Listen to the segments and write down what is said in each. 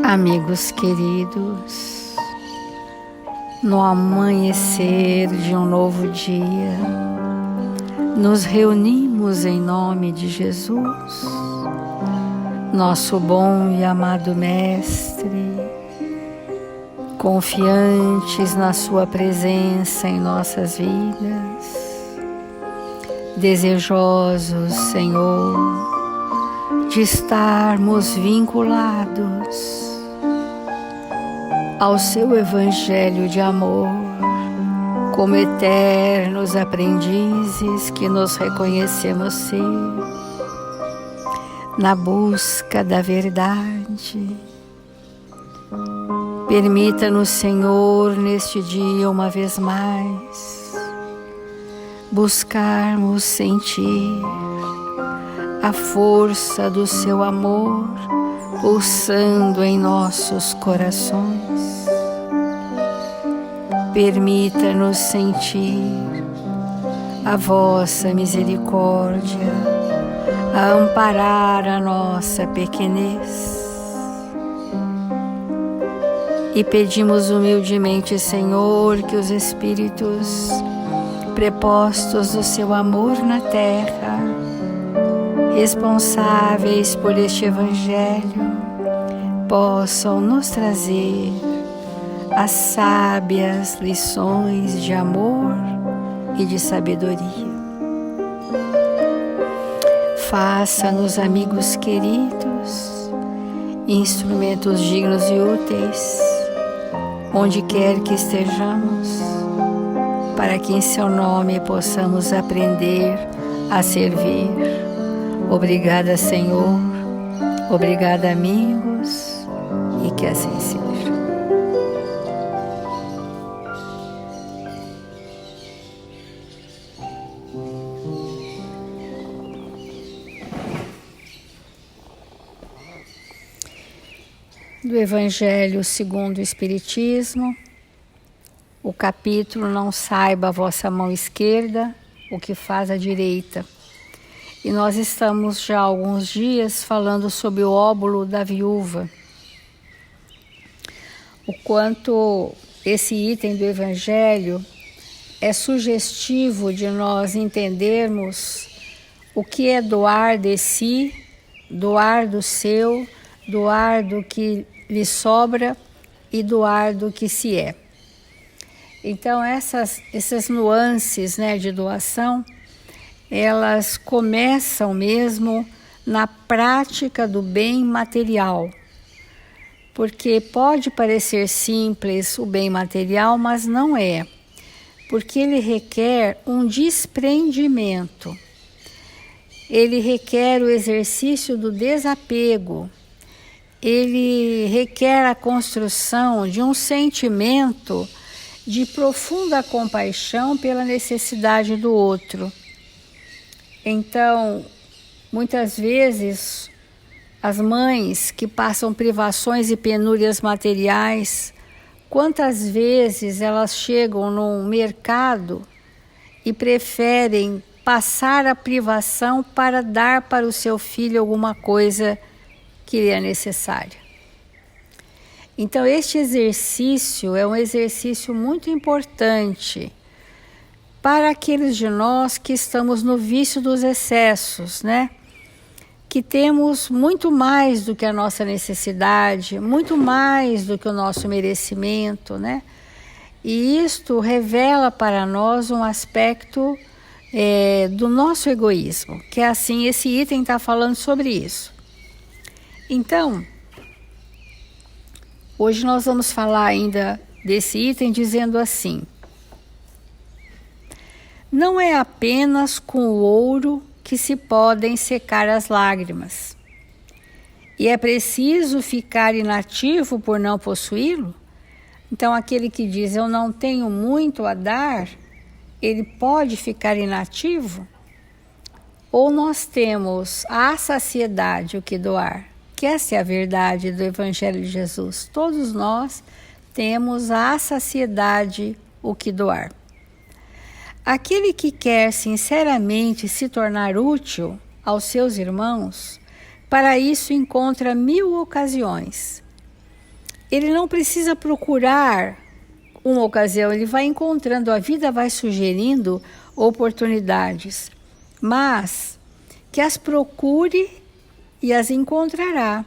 Amigos queridos, no amanhecer de um novo dia, nos reunimos em nome de Jesus, nosso bom e amado Mestre, confiantes na Sua presença em nossas vidas, desejosos, Senhor, de estarmos vinculados ao Seu Evangelho de amor, como eternos aprendizes que nos reconhecemos ser, na busca da verdade. Permita-nos, Senhor, neste dia uma vez mais, buscarmos sentir a força do Seu amor pulsando em nossos corações. Permita-nos sentir a vossa misericórdia a amparar a nossa pequenez. E pedimos humildemente, Senhor, que os Espíritos prepostos do Seu amor na terra, responsáveis por este Evangelho, possam nos trazer as sábias lições de amor e de sabedoria. Faça-nos, amigos queridos, instrumentos dignos e úteis, onde quer que estejamos, para que em Seu nome possamos aprender a servir. Obrigada, Senhor. Obrigada, amigos, e que assim seja. Do Evangelho segundo o Espiritismo, o capítulo Não saiba a vossa mão esquerda o que faz a direita. E nós estamos já há alguns dias falando sobre o óbolo da viúva. O quanto esse item do Evangelho é sugestivo de nós entendermos o que é doar de si, doar do seu, doar do que lhe sobra e doar do que se é. Então essas nuances, de doação, elas começam mesmo na prática do bem material. Porque pode parecer simples o bem material, mas não é. Porque ele requer um desprendimento. Ele requer o exercício do desapego. Ele requer a construção de um sentimento de profunda compaixão pela necessidade do outro. Então, muitas vezes, as mães que passam privações e penúrias materiais, quantas vezes elas chegam num mercado e preferem passar a privação para dar para o seu filho alguma coisa que lhe é necessária. Então, este exercício é um exercício muito importante para aqueles de nós que estamos no vício dos excessos, que temos muito mais do que a nossa necessidade, muito mais do que o nosso merecimento, E isto revela para nós um aspecto do nosso egoísmo, que é assim, esse item está falando sobre isso. Então, hoje nós vamos falar ainda desse item dizendo assim: não é apenas com o ouro que se podem secar as lágrimas. E é preciso ficar inativo por não possuí-lo? Então, aquele que diz, eu não tenho muito a dar, ele pode ficar inativo? Ou nós temos a saciedade o que doar? Que essa é a verdade do Evangelho de Jesus. Todos nós temos a saciedade o que doar. Aquele que quer sinceramente se tornar útil aos seus irmãos, para isso encontra 1000 ocasiões. ele não precisa procurar uma ocasião, ele vai encontrando, a vida vai sugerindo oportunidades, mas que as procure e as encontrará.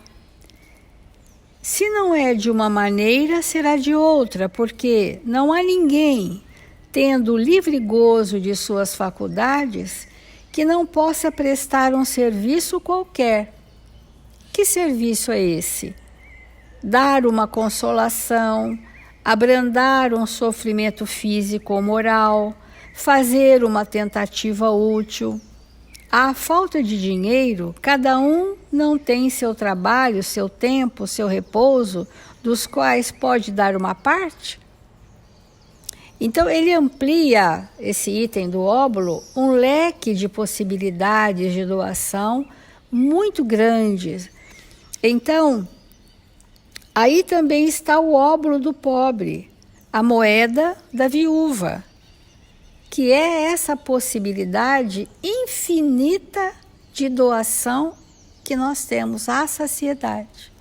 Se não é de uma maneira, será de outra, porque não há ninguém, tendo livre gozo de suas faculdades, que não possa prestar um serviço qualquer. Que serviço é esse? Dar uma consolação, abrandar um sofrimento físico ou moral, fazer uma tentativa útil. À falta de dinheiro, cada um não tem seu trabalho, seu tempo, seu repouso, dos quais pode dar uma parte? Então, ele amplia, esse item do óbolo, um leque de possibilidades de doação muito grandes. Então, aí também está o óbolo do pobre, a moeda da viúva, que é essa possibilidade infinita de doação que nós temos à saciedade.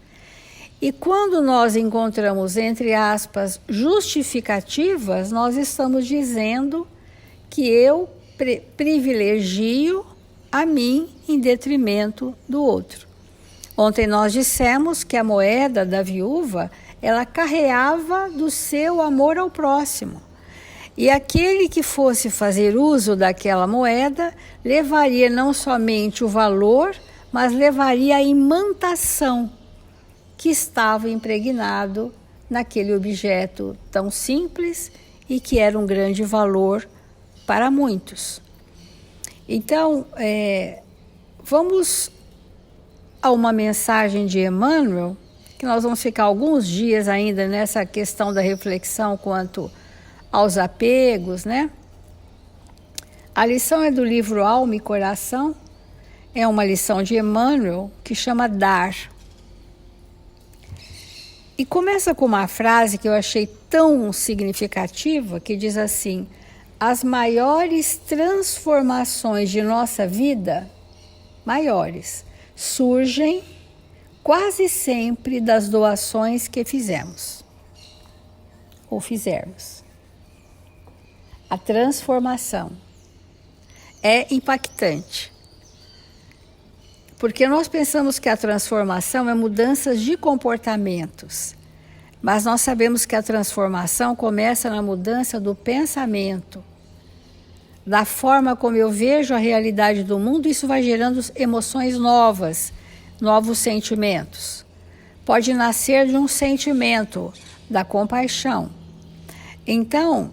E quando nós encontramos, entre aspas, justificativas, nós estamos dizendo que eu privilegio a mim em detrimento do outro. Ontem nós dissemos que a moeda da viúva, ela carreava do seu amor ao próximo. E aquele que fosse fazer uso daquela moeda, levaria não somente o valor, mas levaria a imantação que estava impregnado naquele objeto tão simples e que era um grande valor para muitos. Então, vamos a uma mensagem de Emmanuel, que nós vamos ficar alguns dias ainda nessa questão da reflexão quanto aos apegos, né? A lição é do livro Alma e Coração, é uma lição de Emmanuel que chama Dar. E começa com uma frase que eu achei tão significativa, que diz assim: as maiores transformações de nossa vida, maiores, surgem quase sempre das doações que fizemos ou fizermos. A transformação é impactante, porque nós pensamos que a transformação é mudanças de comportamentos, mas nós sabemos que a transformação começa na mudança do pensamento, da forma como eu vejo a realidade do mundo. Isso vai gerando emoções novas, novos sentimentos. Pode nascer de um sentimento da compaixão. Então,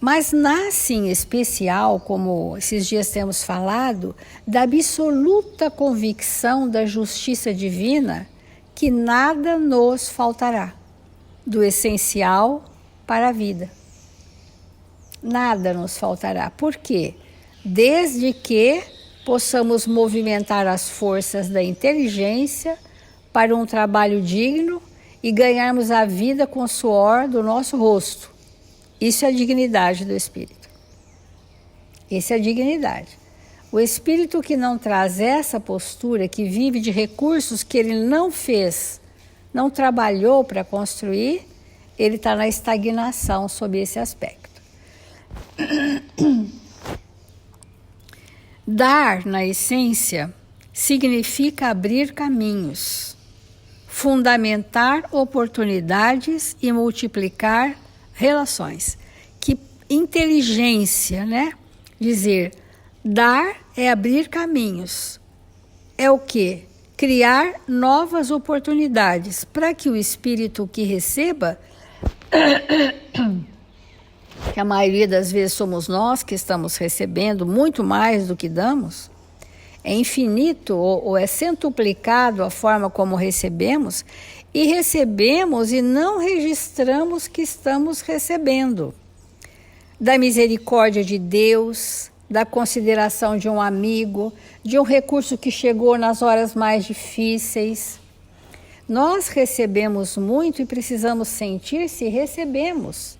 mas nasce em especial, como esses dias temos falado, da absoluta convicção da justiça divina, que nada nos faltará, do essencial para a vida. Nada nos faltará. Por quê? Desde que possamos movimentar as forças da inteligência para um trabalho digno e ganharmos a vida com o suor do nosso rosto. Isso é a dignidade do espírito. Essa é a dignidade. O espírito que não traz essa postura, que vive de recursos que ele não fez, não trabalhou para construir, ele está na estagnação sob esse aspecto. Dar, na essência, significa abrir caminhos, fundamentar oportunidades e multiplicar relações. Que inteligência, né? Dizer, dar é abrir caminhos. É o quê? Criar novas oportunidades para que o espírito que receba, que a maioria das vezes somos nós que estamos recebendo muito mais do que damos, é infinito ou é centuplicado a forma como recebemos, e recebemos e não registramos que estamos recebendo. Da misericórdia de Deus, da consideração de um amigo, de um recurso que chegou nas horas mais difíceis. Nós recebemos muito e precisamos sentir se recebemos,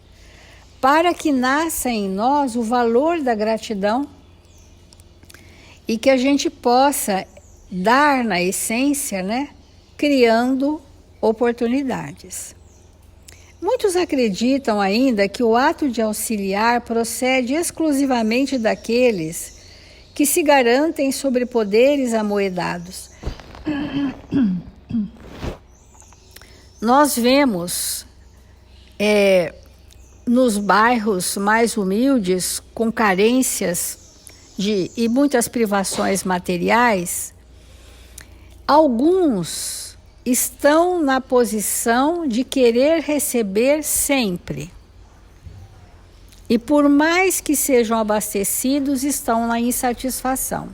para que nasça em nós o valor da gratidão e que a gente possa dar na essência, né, criando oportunidades. Muitos acreditam ainda que o ato de auxiliar procede exclusivamente daqueles que se garantem sobre poderes amoedados. Nós vemos nos bairros mais humildes, com carências e muitas privações materiais, alguns estão na posição de querer receber sempre. E por mais que sejam abastecidos, estão na insatisfação.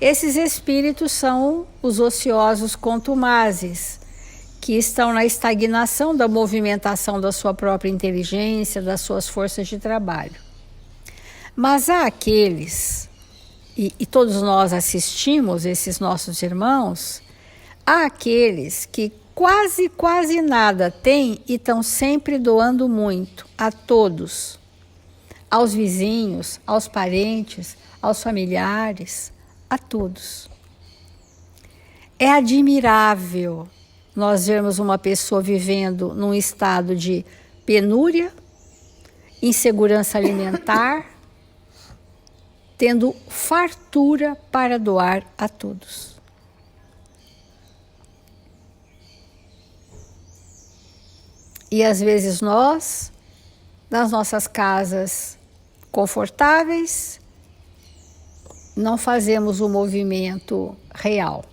Esses espíritos são os ociosos contumazes, que estão na estagnação da movimentação da sua própria inteligência, das suas forças de trabalho. Mas há aqueles, e todos nós assistimos esses nossos irmãos, há aqueles que quase nada têm e estão sempre doando muito a todos, aos vizinhos, aos parentes, aos familiares, a todos. É admirável nós vermos uma pessoa vivendo num estado de penúria, insegurança alimentar, tendo fartura para doar a todos. E às vezes nós, nas nossas casas confortáveis, não fazemos o movimento real.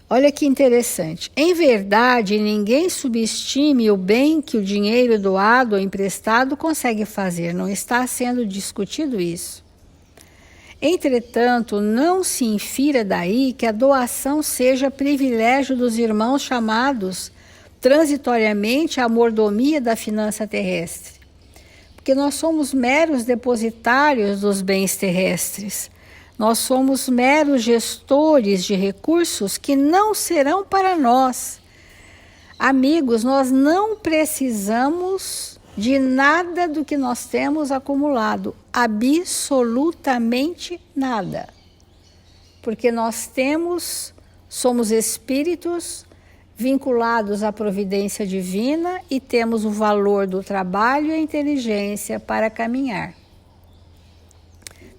Olha que interessante. Em verdade, ninguém subestime o bem que o dinheiro doado ou emprestado consegue fazer. Não está sendo discutido isso. Entretanto, não se infira daí que a doação seja privilégio dos irmãos chamados transitoriamente à mordomia da finança terrestre. Porque nós somos meros depositários dos bens terrestres. Nós somos meros gestores de recursos que não serão para nós. Amigos, nós não precisamos de nada do que nós temos acumulado, absolutamente nada. Porque nós somos espíritos vinculados à providência divina e temos o valor do trabalho e a inteligência para caminhar.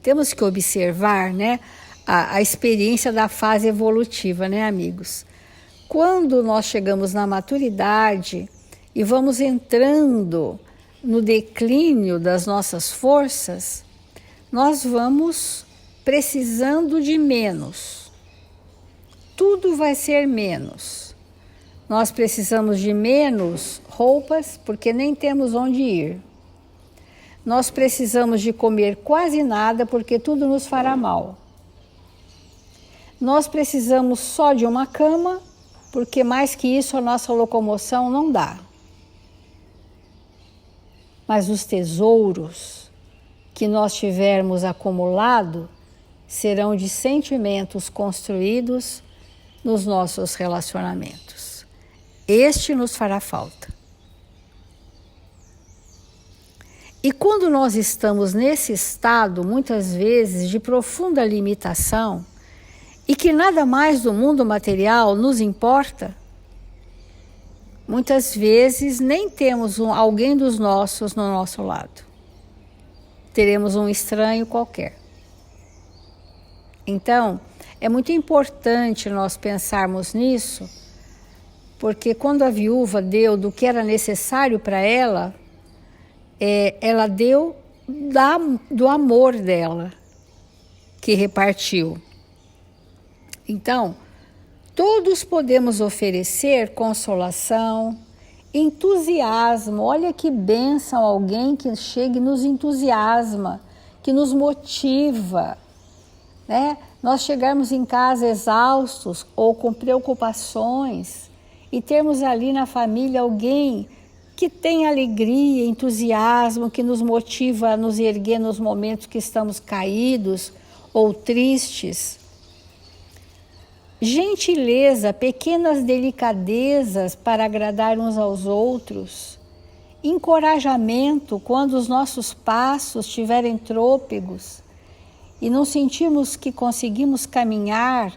Temos que observar, né, a experiência da fase evolutiva, né, amigos? Quando nós chegamos na maturidade e vamos entrando no declínio das nossas forças, nós vamos precisando de menos. Tudo vai ser menos. Nós precisamos de menos roupas, porque nem temos onde ir. Nós precisamos de comer quase nada, porque tudo nos fará mal. Nós precisamos só de uma cama, porque mais que isso a nossa locomoção não dá. Mas os tesouros que nós tivermos acumulado serão de sentimentos construídos nos nossos relacionamentos. Este nos fará falta. E quando nós estamos nesse estado, muitas vezes, de profunda limitação, e que nada mais do mundo material nos importa, muitas vezes nem temos alguém dos nossos no nosso lado. Teremos um estranho qualquer. Então, é muito importante nós pensarmos nisso, porque quando a viúva deu do que era necessário para ela, ela deu do amor dela, que repartiu. Então, todos podemos oferecer consolação, entusiasmo. Olha que bênção alguém que chega e nos entusiasma, que nos motiva, né? Nós chegarmos em casa exaustos ou com preocupações e termos ali na família alguém que tem alegria, entusiasmo, que nos motiva a nos erguer nos momentos que estamos caídos ou tristes. Gentileza, pequenas delicadezas para agradar uns aos outros. Encorajamento quando os nossos passos tiverem trôpegos e não sentirmos que conseguimos caminhar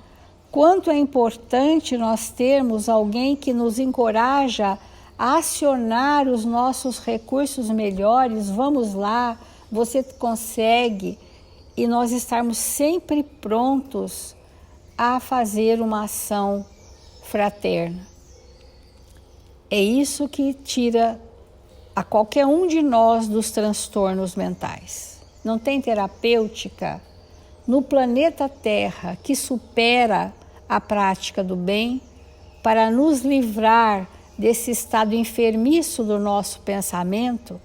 quanto é importante nós termos alguém que nos encoraja a acionar os nossos recursos melhores. Vamos lá, você consegue, e nós estarmos sempre prontos a fazer uma ação fraterna. É isso que tira a qualquer um de nós dos transtornos mentais. Não tem terapêutica no planeta Terra que supera a prática do bem para nos livrar desse estado enfermiço do nosso pensamento,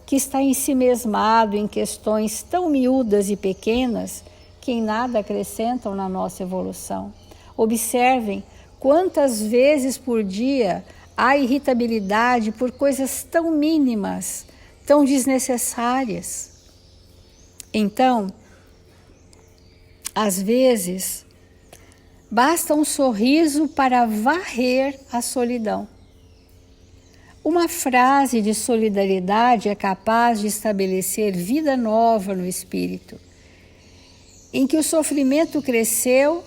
que está ensimesmado em questões tão miúdas e pequenas que em nada acrescentam na nossa evolução. Observem quantas vezes por dia há irritabilidade por coisas tão mínimas, tão desnecessárias. Então, às vezes, basta um sorriso para varrer a solidão. Uma frase de solidariedade é capaz de estabelecer vida nova no espírito, em que o sofrimento cresceu,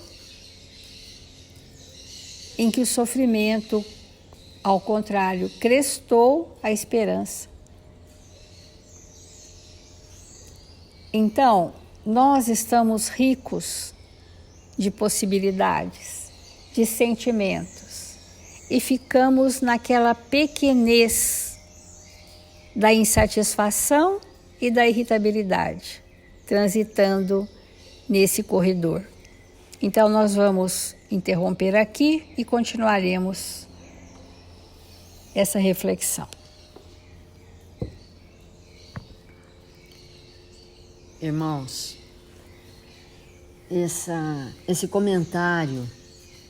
em que o sofrimento, ao contrário, crestou a esperança. Então, nós estamos ricos de possibilidades, de sentimentos, e ficamos naquela pequenez da insatisfação e da irritabilidade, transitando nesse corredor. Então nós vamos interromper aqui e continuaremos essa reflexão. Irmãos, esse comentário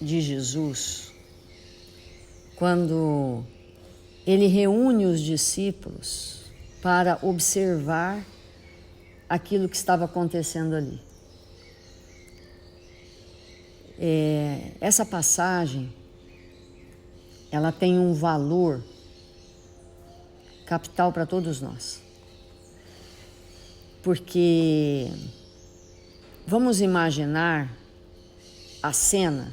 de Jesus, quando ele reúne os discípulos para observar aquilo que estava acontecendo ali. Essa passagem, ela tem um valor capital para todos nós. Porque vamos imaginar a cena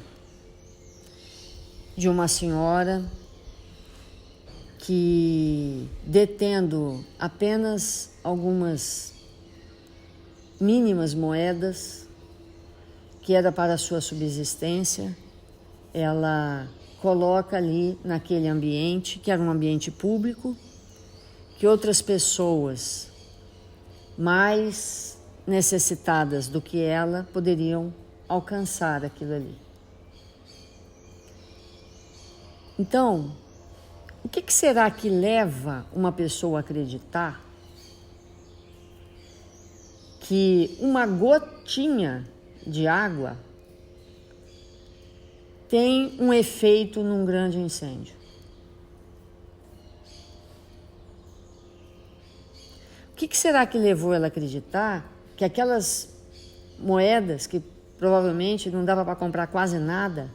de uma senhora que, detendo apenas algumas mínimas moedas, que era para a sua subsistência, ela coloca ali naquele ambiente, que era um ambiente público, que outras pessoas mais necessitadas do que ela poderiam alcançar aquilo ali. Então, o que será que leva uma pessoa a acreditar que uma gotinha de água tem um efeito num grande incêndio? O que será que levou ela a acreditar que aquelas moedas, que provavelmente não dava para comprar quase nada,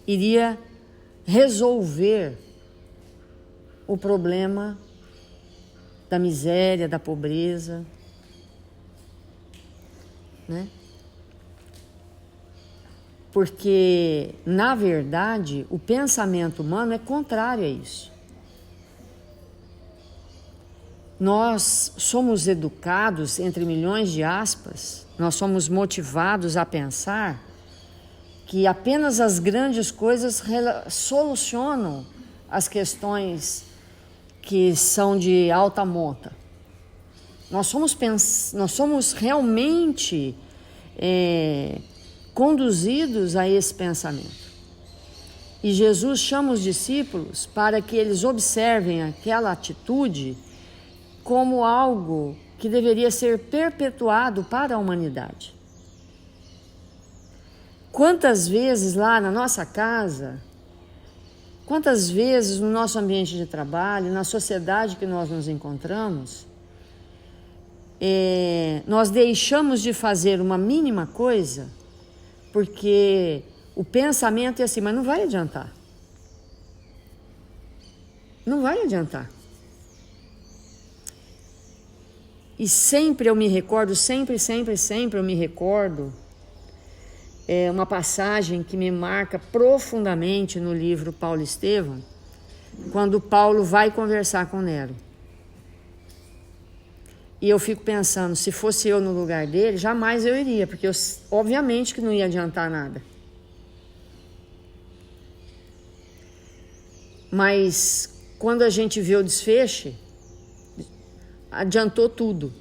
iria resolver o problema da miséria, da pobreza, né? Porque, na verdade, o pensamento humano é contrário a isso. Nós somos educados, entre milhões de aspas, nós somos motivados a pensar que apenas as grandes coisas solucionam as questões que são de alta monta. Nós somos realmente conduzidos a esse pensamento. E Jesus chama os discípulos para que eles observem aquela atitude como algo que deveria ser perpetuado para a humanidade. Quantas vezes lá na nossa casa, quantas vezes no nosso ambiente de trabalho, na sociedade que nós nos encontramos, nós deixamos de fazer uma mínima coisa porque o pensamento é assim, mas não vai adiantar. Não vai adiantar. E sempre eu me recordo, sempre eu me recordo uma passagem que me marca profundamente no livro Paulo Estevão, quando Paulo vai conversar com Nero. E eu fico pensando, se fosse eu no lugar dele, jamais eu iria, porque obviamente que não ia adiantar nada. Mas quando a gente vê o desfecho, adiantou tudo.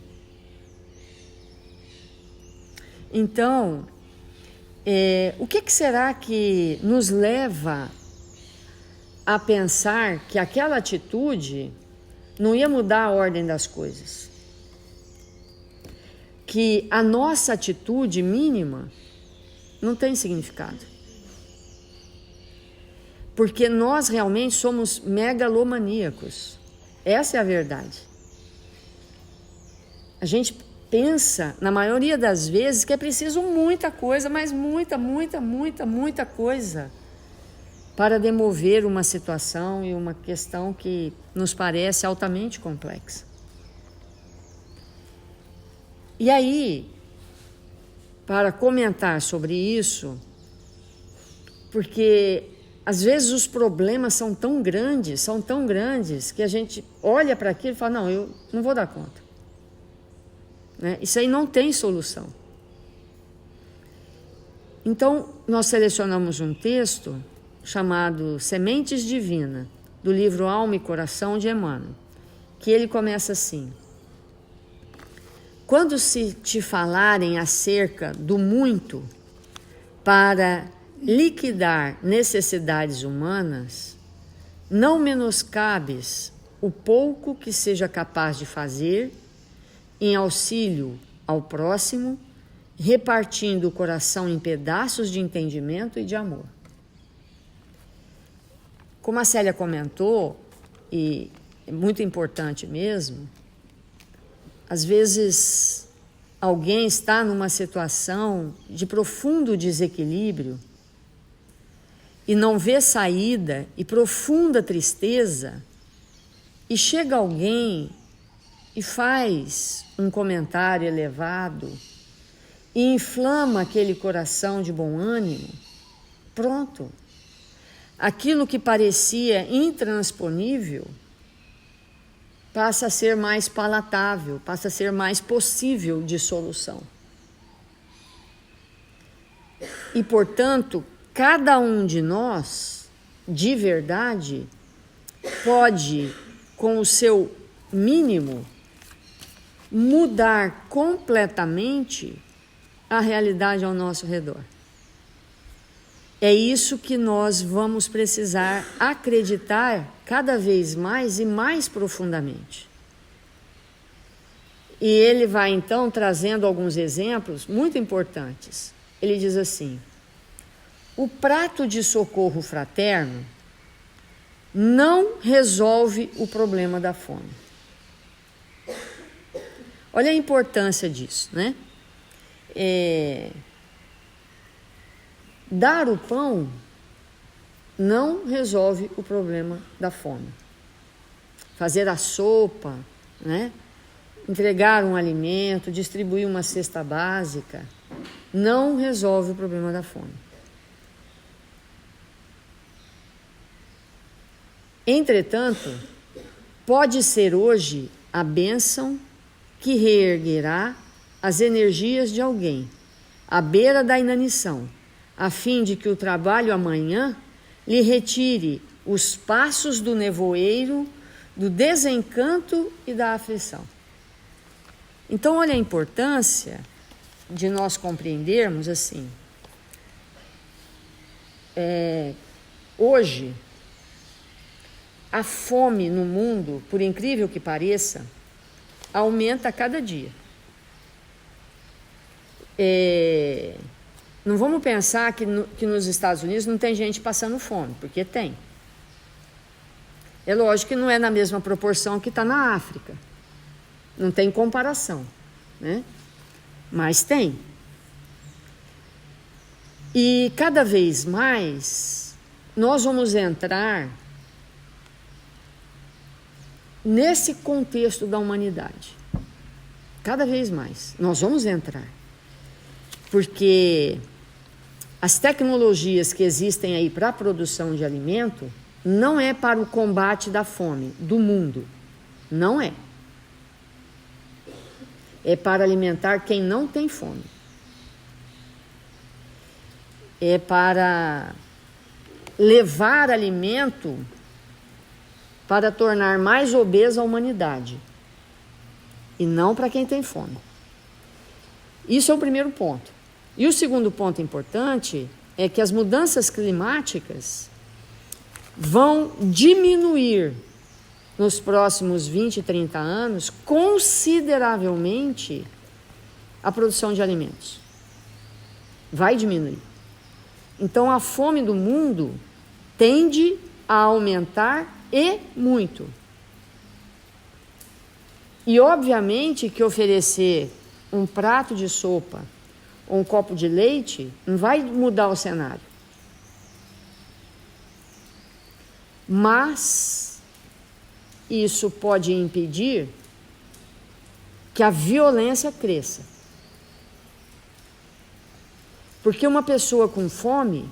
Então, o que será que nos leva a pensar que aquela atitude não ia mudar a ordem das coisas? Que a nossa atitude mínima não tem significado. Porque nós realmente somos megalomaníacos. Essa é a verdade. A gente pensa, na maioria das vezes, que é preciso muita coisa, mas muita coisa para demover uma situação e uma questão que nos parece altamente complexa. E aí, para comentar sobre isso, porque às vezes os problemas são tão grandes, que a gente olha para aquilo e fala, não, eu não vou dar conta. Né? Isso aí não tem solução. Então, nós selecionamos um texto chamado Sementes Divinas, do livro Alma e Coração de Emmanuel, que ele começa assim: quando se te falarem acerca do muito para liquidar necessidades humanas, não menoscabes o pouco que seja capaz de fazer em auxílio ao próximo, repartindo o coração em pedaços de entendimento e de amor. Como a Célia comentou, e é muito importante mesmo, às vezes alguém está numa situação de profundo desequilíbrio e não vê saída e profunda tristeza, e chega alguém e faz um comentário elevado e inflama aquele coração de bom ânimo, pronto. Aquilo que parecia intransponível passa a ser mais palatável, passa a ser mais possível de solução. E, portanto, cada um de nós, de verdade, pode, com o seu mínimo, mudar completamente a realidade ao nosso redor. É isso que nós vamos precisar acreditar cada vez mais e mais profundamente. E ele vai então trazendo alguns exemplos muito importantes. Ele diz assim: o prato de socorro fraterno não resolve o problema da fome. Olha a importância disso, né? Dar o pão não resolve o problema da fome. Fazer a sopa, né? Entregar um alimento, distribuir uma cesta básica, não resolve o problema da fome. Entretanto, pode ser hoje a bênção que reerguerá as energias de alguém à beira da inanição, a fim de que o trabalho amanhã lhe retire os passos do nevoeiro, do desencanto e da aflição. Então, olha a importância de nós compreendermos assim. Hoje, a fome no mundo, por incrível que pareça, aumenta a cada dia. Não vamos pensar que nos Estados Unidos não tem gente passando fome, porque tem. É lógico que não é na mesma proporção que está na África. Não tem comparação, né? Mas tem. E cada vez mais nós vamos entrar nesse contexto da humanidade. Cada vez mais nós vamos entrar. Porque as tecnologias que existem aí para a produção de alimento não é para o combate da fome do mundo. Não é. É para alimentar quem não tem fome. É para levar alimento para tornar mais obesa a humanidade. E não para quem tem fome. Isso é o primeiro ponto. E o segundo ponto importante é que as mudanças climáticas vão diminuir nos próximos 20, 30 anos consideravelmente a produção de alimentos. Vai diminuir. Então a fome do mundo tende a aumentar e muito. E obviamente que oferecer um prato de sopa ou um copo de leite não vai mudar o cenário. Mas isso pode impedir que a violência cresça. Porque uma pessoa com fome,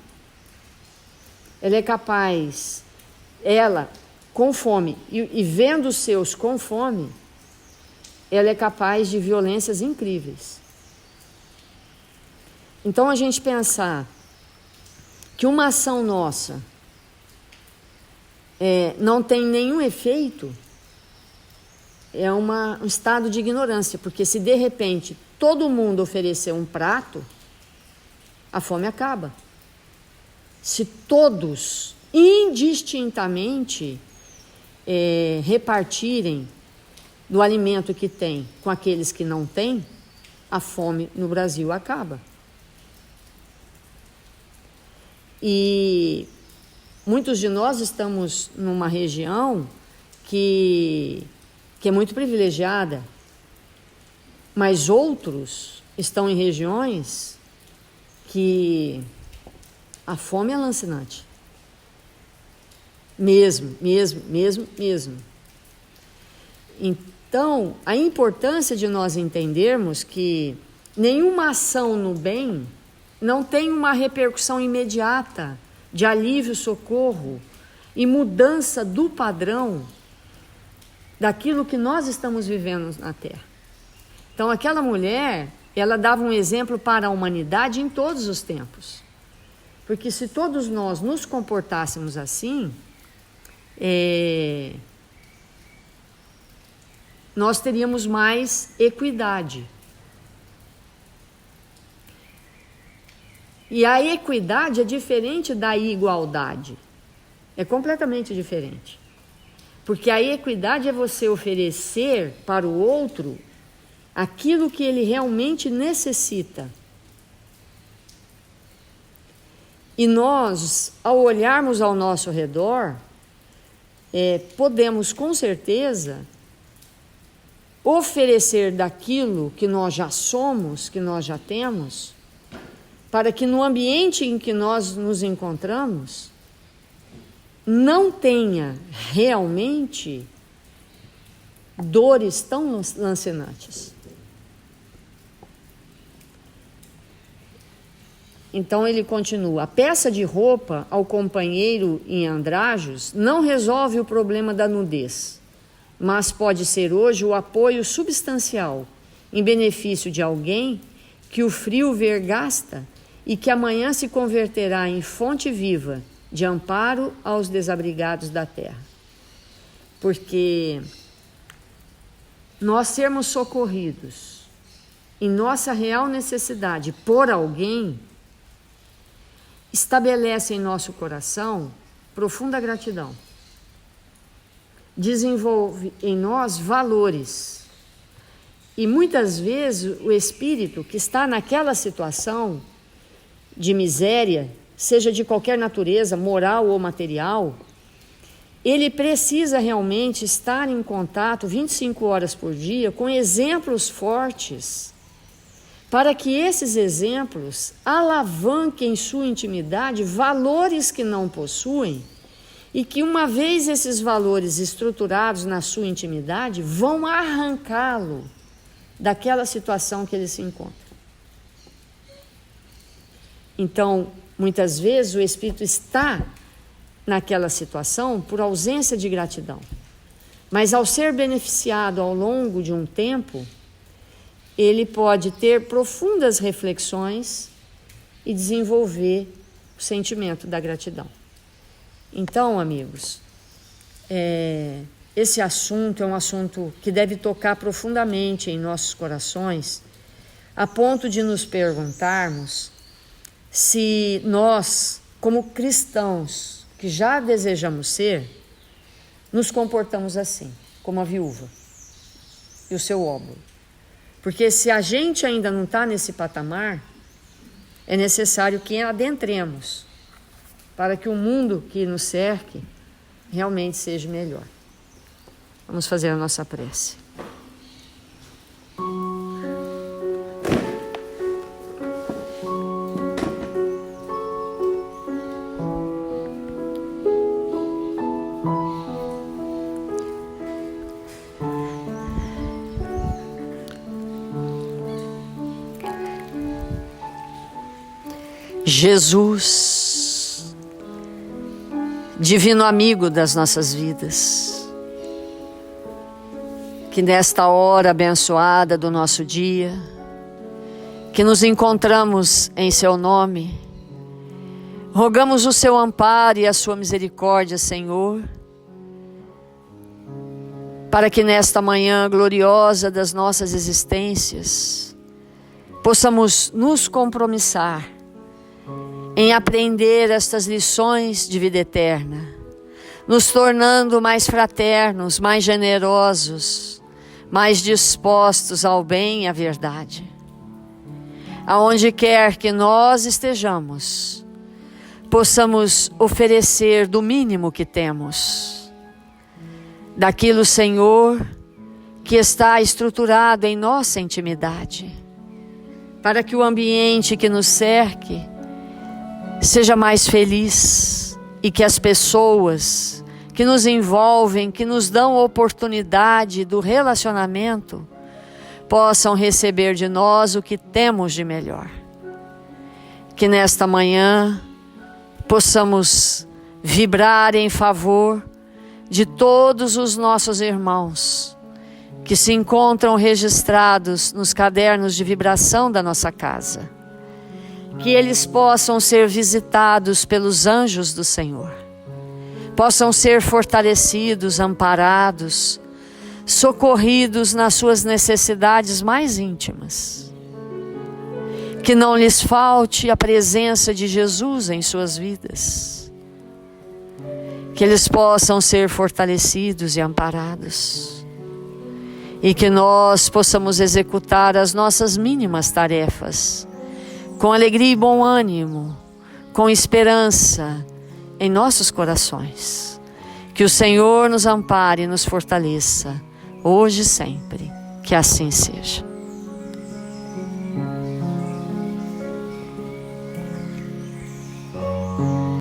ela é capaz, com fome, e vendo os seus com fome, ela é capaz de violências incríveis. Então, a gente pensar que uma ação nossa não tem nenhum efeito é um estado de ignorância, porque se de repente todo mundo oferecer um prato, a fome acaba. Se todos indistintamente repartirem do alimento que tem com aqueles que não têm, a fome no Brasil acaba. E muitos de nós estamos numa região que é muito privilegiada, mas outros estão em regiões que a fome é lancinante. Mesmo. Então, a importância de nós entendermos que nenhuma ação no bem não tem uma repercussão imediata de alívio, socorro e mudança do padrão daquilo que nós estamos vivendo na Terra. Então, aquela mulher, ela dava um exemplo para a humanidade em todos os tempos. Porque se todos nós nos comportássemos assim, nós teríamos mais equidade. E a equidade é diferente da igualdade. É completamente diferente. Porque a equidade é você oferecer para o outro aquilo que ele realmente necessita. E nós, ao olharmos ao nosso redor, podemos com certeza oferecer daquilo que nós já somos, que nós já temos, para que no ambiente em que nós nos encontramos não tenha realmente dores tão lancinantes. Então ele continua: a peça de roupa ao companheiro em andrajos não resolve o problema da nudez, mas pode ser hoje o apoio substancial em benefício de alguém que o frio vergasta e que amanhã se converterá em fonte viva de amparo aos desabrigados da terra. Porque nós sermos socorridos em nossa real necessidade por alguém estabelece em nosso coração profunda gratidão. Desenvolve em nós valores. E muitas vezes o espírito que está naquela situação de miséria, seja de qualquer natureza, moral ou material, ele precisa realmente estar em contato 25 horas por dia com exemplos fortes, para que esses exemplos alavanquem em sua intimidade valores que não possuem e que, uma vez esses valores estruturados na sua intimidade, vão arrancá-lo daquela situação que ele se encontra. Então, muitas vezes o espírito está naquela situação por ausência de gratidão. Mas ao ser beneficiado ao longo de um tempo, ele pode ter profundas reflexões e desenvolver o sentimento da gratidão. Então, amigos, esse assunto é um assunto que deve tocar profundamente em nossos corações, a ponto de nos perguntarmos se nós, como cristãos que já desejamos ser, nos comportamos assim, como a viúva e o seu óbolo. Porque se a gente ainda não está nesse patamar, é necessário que adentremos para que o mundo que nos cerque realmente seja melhor. Vamos fazer a nossa prece. Jesus, divino amigo das nossas vidas, que nesta hora abençoada do nosso dia, que nos encontramos em seu nome, rogamos o seu amparo e a sua misericórdia, Senhor, para que nesta manhã gloriosa das nossas existências, possamos nos compromissar em aprender estas lições de vida eterna, nos tornando mais fraternos, mais generosos, mais dispostos ao bem e à verdade. Aonde quer que nós estejamos, possamos oferecer do mínimo que temos, daquilo, Senhor, que está estruturado em nossa intimidade, para que o ambiente que nos cerque seja mais feliz e que as pessoas que nos envolvem, que nos dão oportunidade do relacionamento, possam receber de nós o que temos de melhor. Que nesta manhã possamos vibrar em favor de todos os nossos irmãos que se encontram registrados nos cadernos de vibração da nossa casa. Que eles possam ser visitados pelos anjos do Senhor, possam ser fortalecidos, amparados, socorridos nas suas necessidades mais íntimas. Que não lhes falte a presença de Jesus em suas vidas. Que eles possam ser fortalecidos e amparados. E que nós possamos executar as nossas mínimas tarefas com alegria e bom ânimo, com esperança em nossos corações. Que o Senhor nos ampare e nos fortaleça, hoje e sempre. Que assim seja.